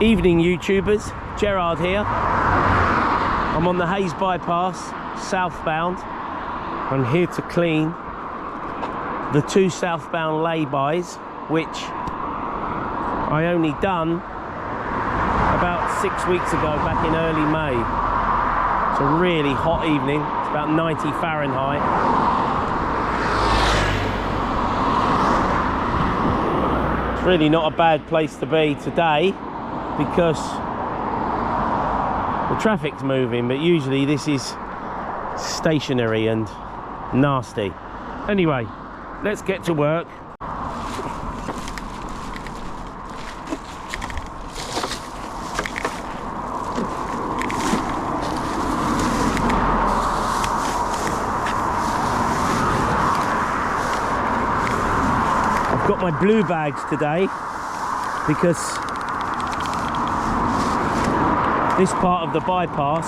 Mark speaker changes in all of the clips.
Speaker 1: Evening YouTubers, Gerard here. I'm on the Hayes bypass, southbound. I'm here to clean the 2 southbound laybys, which I only done about 6 weeks ago, back in early May. It's a really hot evening, it's about 90 Fahrenheit. It's really not a bad place to be today because the traffic's moving, but usually this is stationary and nasty. Anyway, let's get to work. I've got my blue bags today because this part of the bypass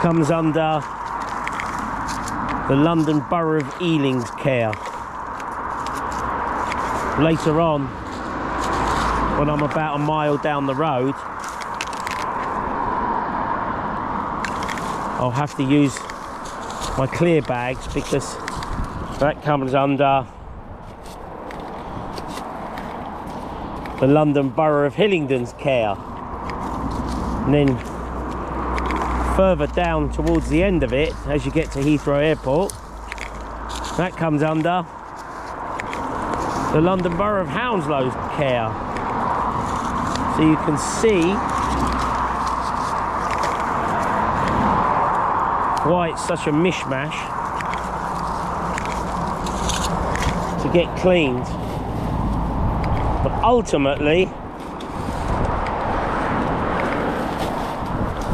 Speaker 1: comes under the London Borough of Ealing's care. Later on, when I'm about a mile down the road, I'll have to use my clear bags because that comes under the London Borough of Hillingdon's care. And then further down towards the end of it, as you get to Heathrow Airport, that comes under the London Borough of Hounslow's care. So you can see why it's such a mishmash to get cleaned. But ultimately,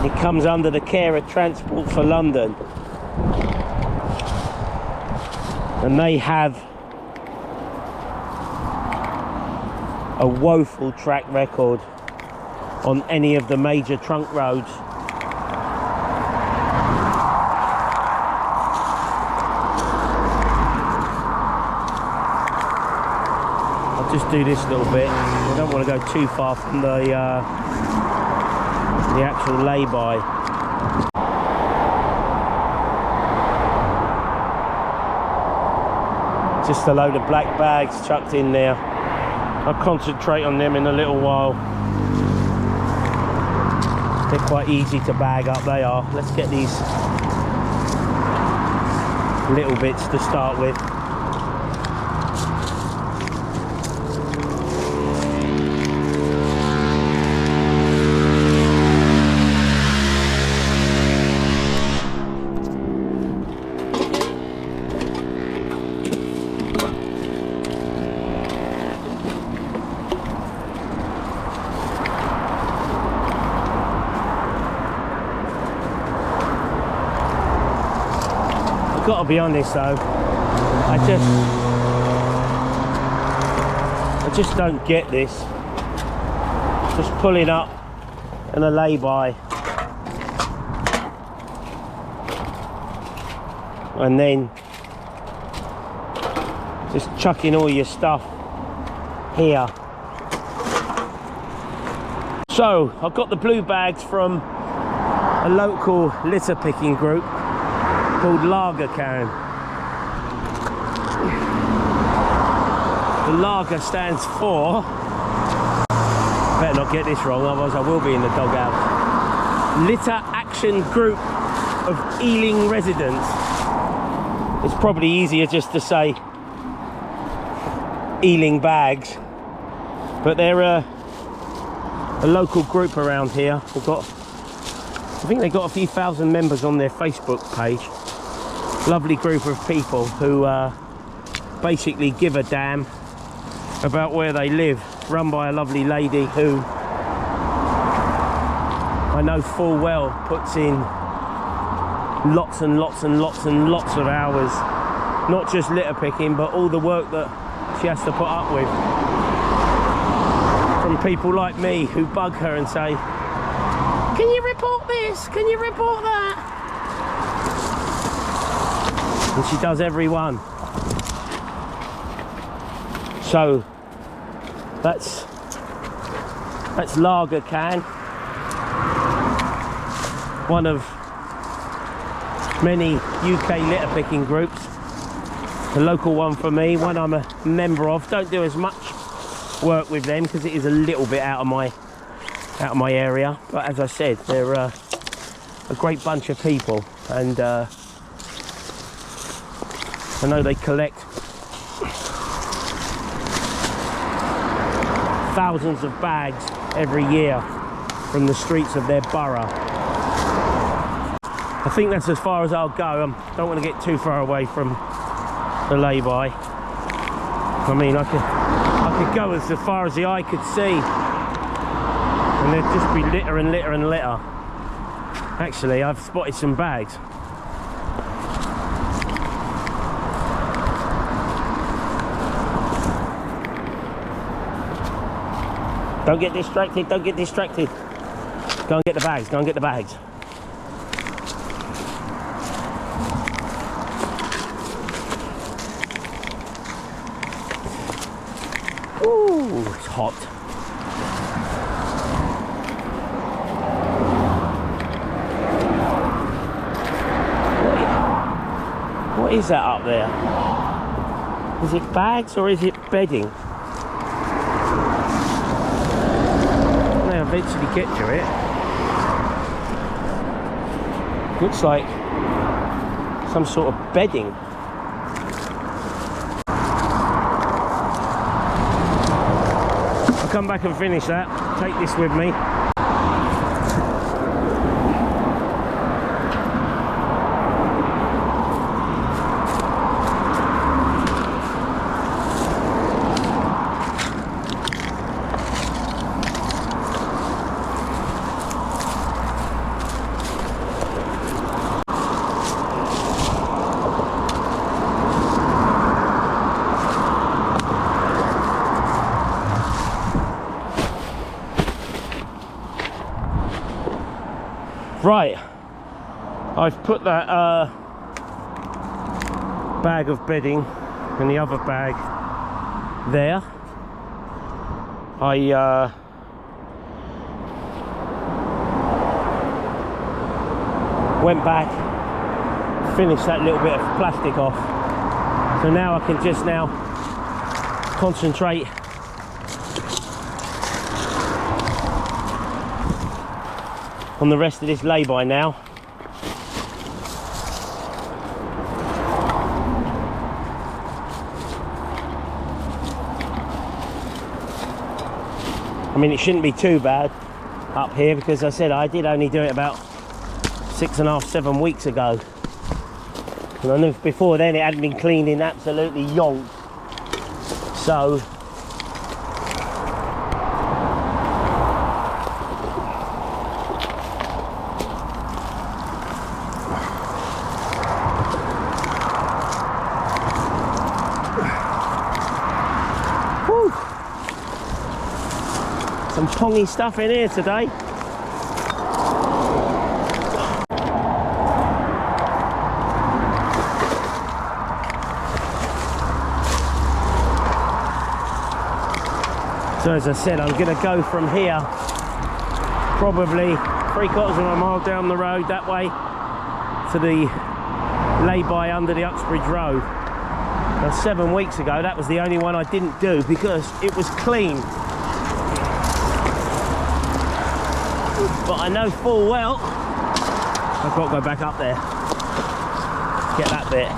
Speaker 1: it comes under the care of Transport for London, and they have a woeful track record on any of the major trunk roads. I'll just do this little bit. I don't want to go too far from the actual lay-by. Just a load of black bags chucked in there. I'll concentrate on them in a little while. They're quite easy to bag up, they are. Let's get these little bits to start with. Got to be honest though, I just don't get this. Just pulling up in a lay-by and then just chucking all your stuff here. So I've got the blue bags from a local litter picking group called Lager Can. The Lager stands for, better not get this wrong, otherwise I will be in the doghouse, Litter Action Group of Ealing Residents. It's probably easier just to say Ealing Bags, but they're a local group around here. They've got, I think they've got a few thousand members on their Facebook page. Lovely group of people who basically give a damn about where they live, run by a lovely lady who I know full well puts in lots and lots and lots and lots of hours, not just litter picking, but all the work that she has to put up with from people like me who bug her and say, can you report this, can you report that? And she does every one. So That's lager can, one of many UK litter picking groups. The local one for me, one I'm a member of. Don't do as much work with them because it is a little bit out of my area. But as I said, they're a great bunch of people, and I know they collect thousands of bags every year from the streets of their borough. I think that's as far as I'll go. I don't want to get too far away from the lay-by. I mean, I could go as far as the eye could see, and there'd just be litter and litter and litter. Actually, I've spotted some bags. Don't get distracted, don't get distracted. Go and get the bags, go and get the bags. Ooh, it's hot. What is that up there? Is it bags or is it bedding? They'll eventually get to it. Looks like some sort of bedding. I'll come back and finish that. Take this with me. Right, I've put that bag of bedding and the other bag there. I went back, finished that little bit of plastic off, so now I can just now concentrate on the rest of this lay-by now. I mean, it shouldn't be too bad up here because I said I did only do it about 6.5, 7 weeks ago. And I knew before then it hadn't been cleaned in absolutely yonk. So some pongy stuff in here today. So as I said, I'm going to go from here probably 3/4 of a mile down the road that way to the lay-by under the Uxbridge Road. Now 7 weeks ago that was the only one I didn't do because it was clean. But I know full well I've got to go back up there, get that bit.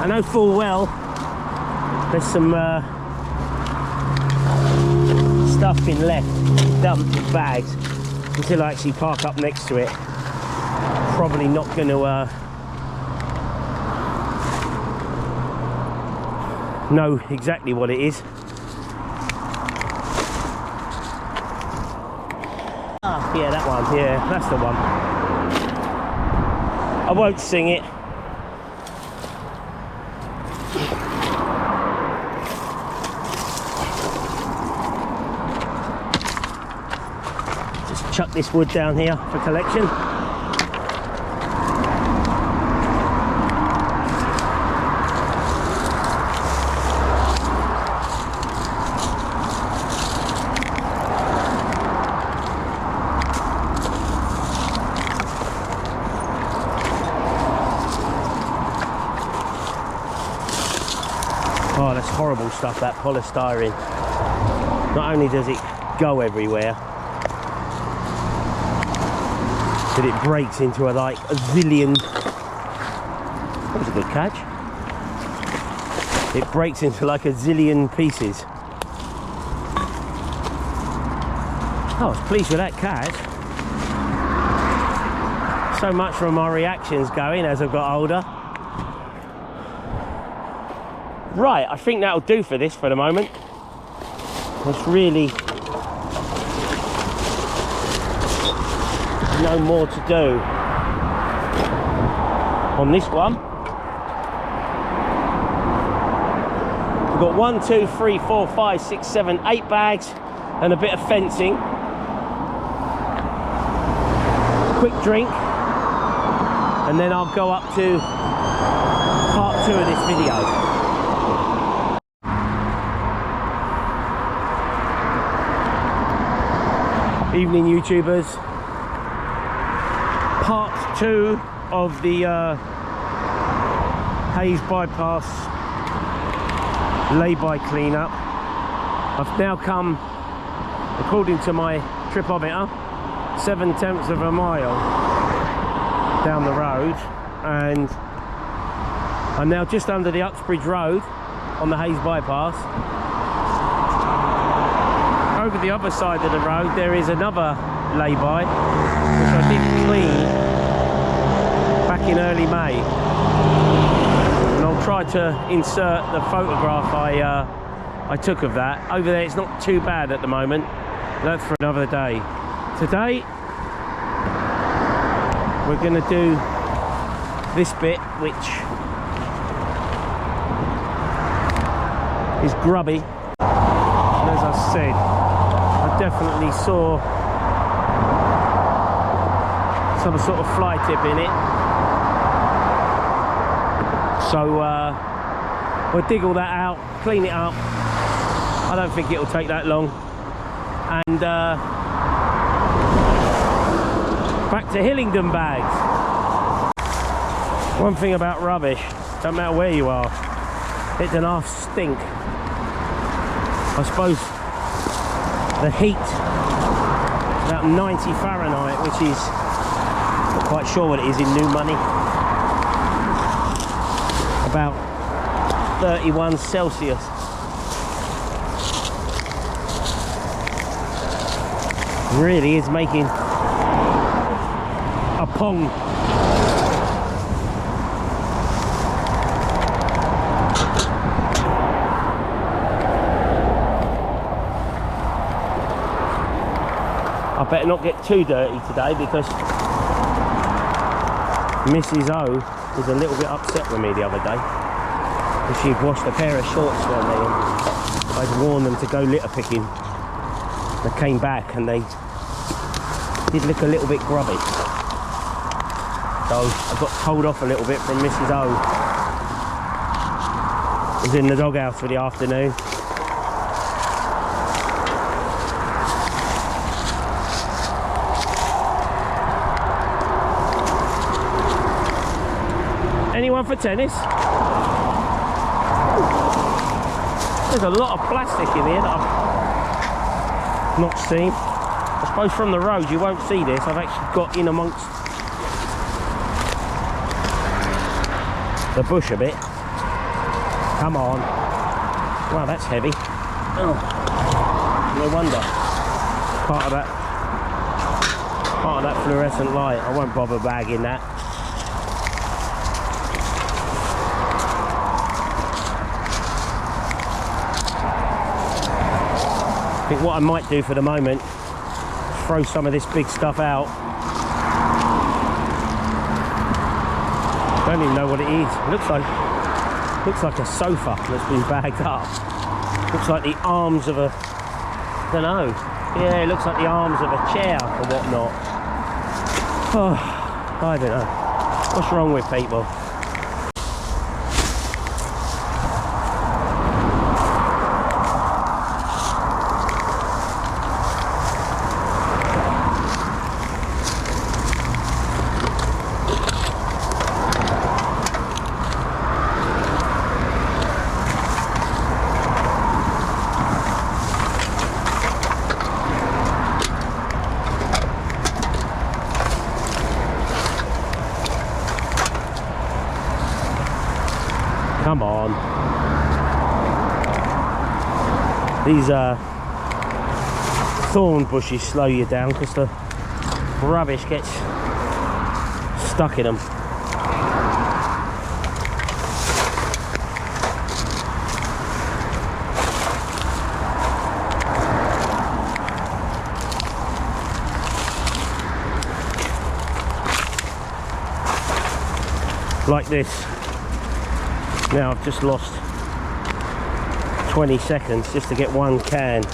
Speaker 1: I know full well there's some stuff been left dumped in bags until I actually park up next to it. Probably not going to know exactly what it is. Yeah, that one, yeah, that's the one. I won't sing it. Just chuck this wood down here for collection. Oh, that's horrible stuff, that polystyrene. Not only does it go everywhere, but it breaks into like a zillion. That was a good catch. It breaks into like a zillion pieces. I was pleased with that catch. So much from my reactions going as I've got older. Right, I think that'll do for this for the moment. There's really no more to do on this one. We've got 1, 2, 3, 4, 5, 6, 7, 8 bags and a bit of fencing. Quick drink, and then I'll go up to part 2 of this video. Evening YouTubers, part 2 of the Hayes bypass lay-by cleanup. I've now come, according to my tripometer, 7/10 of a mile down the road, and I'm now just under the Uxbridge Road on the Hayes bypass. Over the other side of the road there is another lay-by which I did clean back in early May, and I'll try to insert the photograph I took of that. Over there it's not too bad at the moment. That's for another day. Today we're going to do this bit, which is grubby, and as I said, I definitely saw some sort of fly tip in it, so we'll dig all that out, clean it up. I don't think it'll take that long, and back to Hillingdon bags. One thing about rubbish, don't matter where you are, it can half stink. I suppose the heat, about 90 Fahrenheit, which is, not quite sure what it is in new money, about 31 Celsius. Really is making a pong. I better not get too dirty today, because Mrs. O was a little bit upset with me the other day, because she'd washed a pair of shorts for me and I'd warned them to go litter picking. They came back and they did look a little bit grubby, so I got told off a little bit from Mrs. O. I was in the doghouse for the afternoon. Anyone for tennis? There's a lot of plastic in here that I've not seen. I suppose from the road you won't see this. I've actually got in amongst the bush a bit. Come on. Wow, that's heavy. Oh, no wonder. Part of that fluorescent light. I won't bother bagging that. I think what I might do for the moment is throw some of this big stuff out. I don't even know what it is. It looks like a sofa that's been bagged up. Looks like the arms of a, I don't know. Yeah, it looks like the arms of a chair or whatnot. Oh, I don't know. What's wrong with people? These thorn bushes slow you down because the rubbish gets stuck in them. Like this. Now I've just lost 20 seconds just to get one can.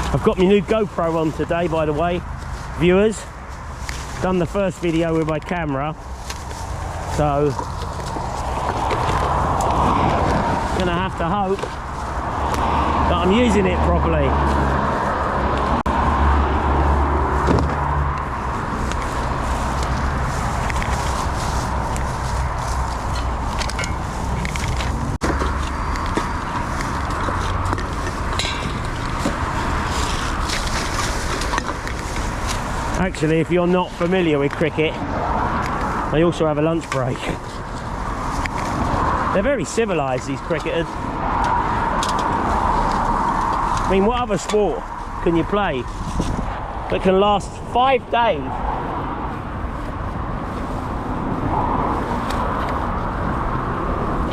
Speaker 1: I've got my new GoPro on today, by the way, viewers. Done the first video with my camera, so gonna have to hope that I'm using it properly. Actually, if you're not familiar with cricket, they also have a lunch break. They're very civilised, these cricketers. I mean, what other sport can you play that can last 5 days?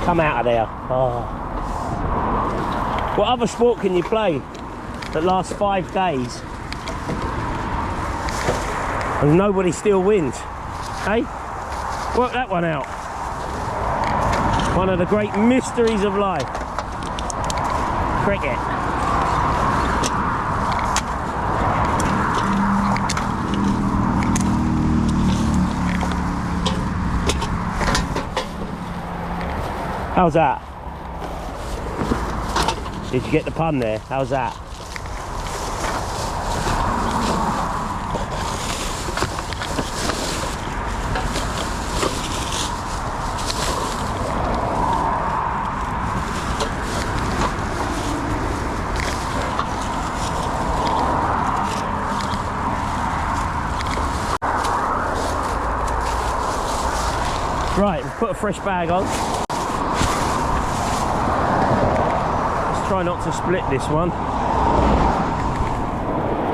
Speaker 1: Come out of there. Oh. What other sport can you play that lasts 5 days and nobody still wins? Hey? Work that one out. One of the great mysteries of life. Cricket. How's that? Did you get the pun there? How's that? Right, we've put a fresh bag on. Let's try not to split this one.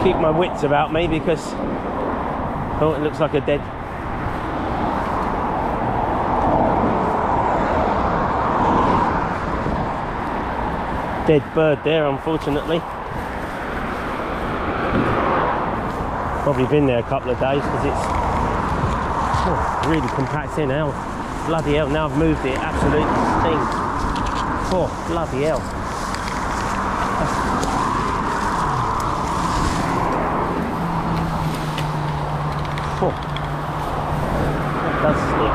Speaker 1: Keep my wits about me because, oh, it looks like a dead bird there, unfortunately. Probably been there a couple of days because it's really compact in hell. Bloody hell, now I've moved it, absolutely stinks. Oh, bloody hell. Oh, that does stink.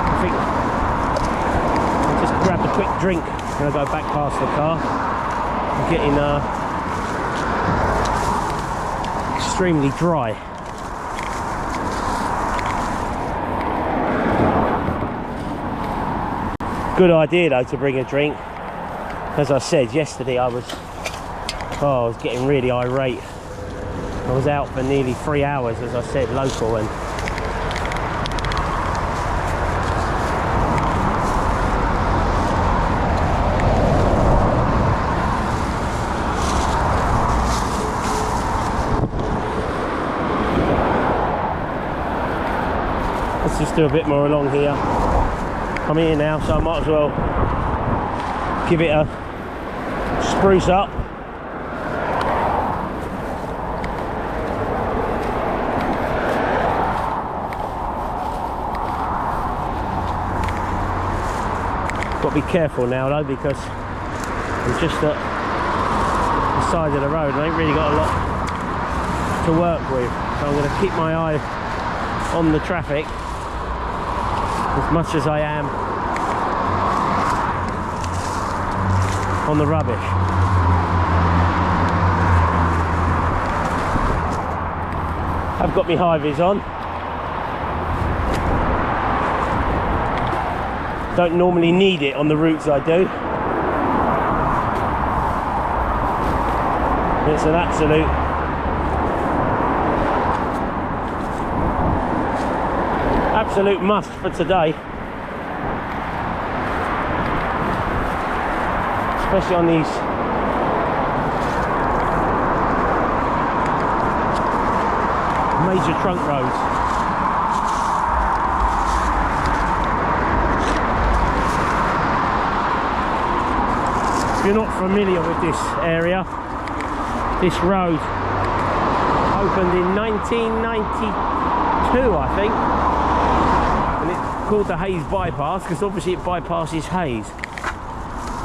Speaker 1: I think I'll just grab a quick drink and I'll go back past the car. I'm getting extremely dry. Good idea though to bring a drink. As I said yesterday, I was getting really irate. I was out for nearly 3 hours, as I said, local, and let's just do a bit more along here. I'm here now, so I might as well give it a spruce up. Got to be careful now though, because I'm just at the side of the road. I ain't really got a lot to work with, so I'm going to keep my eye on the traffic as much as I am on the rubbish. I've got my high vis on. Don't normally need it on the routes I do. It's an absolute must for today, especially on these major trunk roads. If you're not familiar with this area, this road opened in 1992, I think, and it's called the Hayes Bypass because obviously it bypasses Hayes.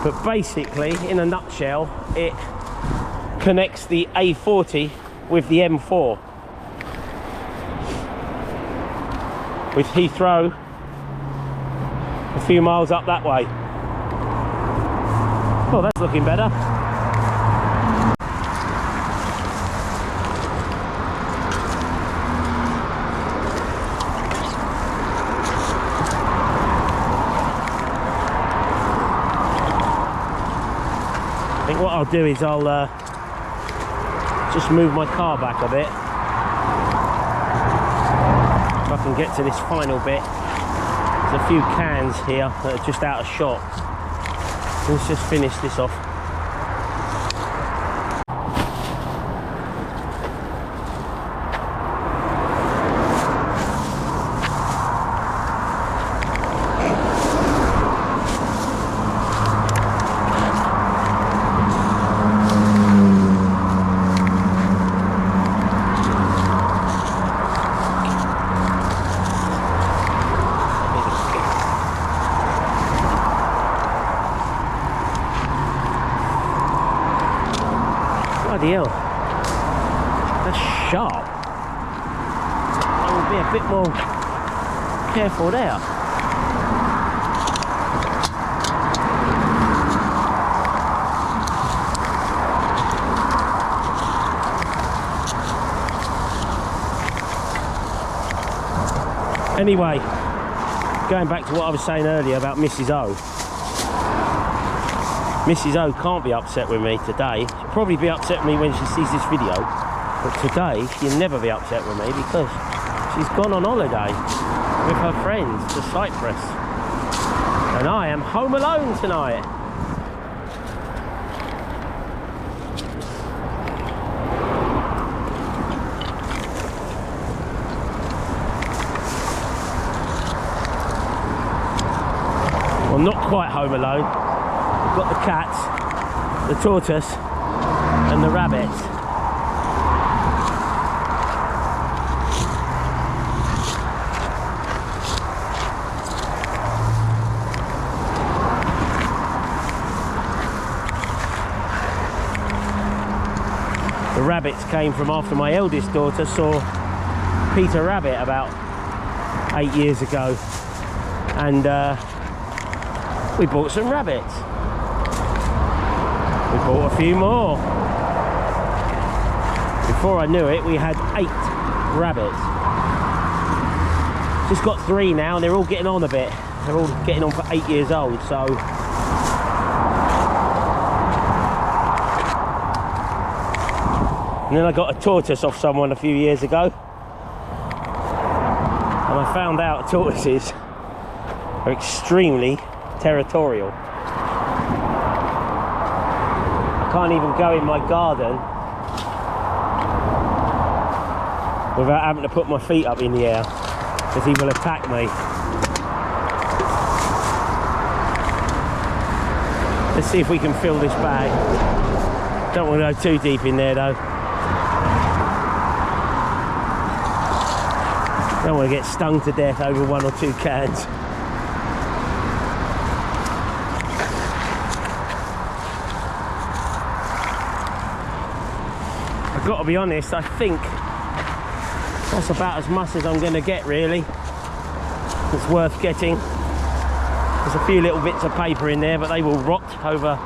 Speaker 1: But basically, in a nutshell, it connects the A40 with the M4, with Heathrow a few miles up that way. Oh, that's looking better. I think what I'll do is I'll just move my car back a bit. If I can get to this final bit. There's a few cans here that are just out of shot. Let's just finish this off. Bloody hell, that's sharp. I will be a bit more careful there. Anyway, going back to what I was saying earlier about Mrs. O. Mrs. O can't be upset with me today. She'll probably be upset with me when she sees this video. But today, she'll never be upset with me because she's gone on holiday with her friends to Cyprus. And I am home alone tonight. Well, not quite home alone. We've got the cats, the tortoise and the rabbits. The rabbits came from after my eldest daughter saw Peter Rabbit about 8 years ago, and we bought some rabbits. We bought a few more. Before I knew it, we had 8 rabbits. Just got 3 now, and they're all getting on a bit. They're all getting on for 8 years old, so. And then I got a tortoise off someone a few years ago. And I found out tortoises are extremely territorial. I can't even go in my garden without having to put my feet up in the air because he will attack me. Let's see if we can fill this bag. Don't want to go too deep in there though. Don't want to get stung to death over 1 or 2 cans. I've got to be honest, I think that's about as much as I'm going to get really. It's worth getting. There's a few little bits of paper in there, but they will rot over a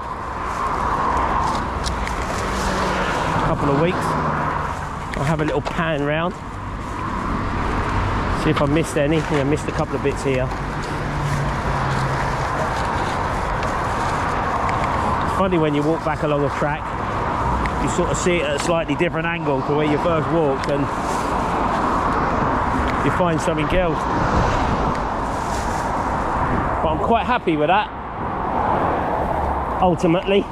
Speaker 1: couple of weeks. I'll have a little pan round. See if I missed any. Yeah, I missed a couple of bits here. funny when you walk back along a track, you sort of see it at a slightly different angle to where you first walked, and you find something else. But I'm quite happy with that, ultimately.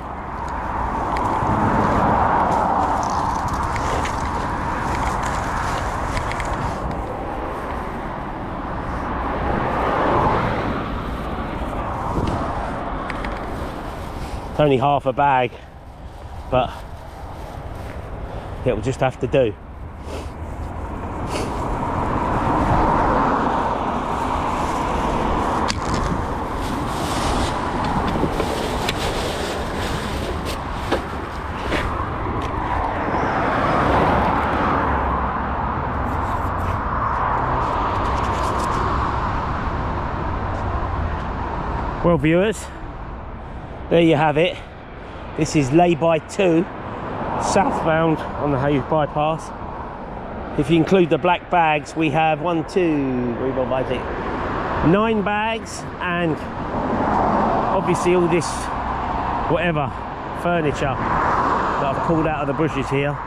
Speaker 1: It's only half a bag, but it will just have to do. Well, viewers, there you have it. This is layby 2, southbound on the Hayes bypass. If you include the black bags, we have 9 bags, and obviously all this whatever furniture that I've pulled out of the bushes here.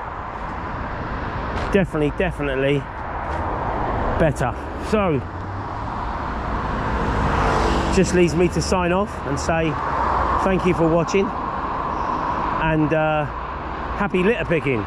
Speaker 1: Definitely better. So just leaves me to sign off and say thank you for watching, and happy litter picking.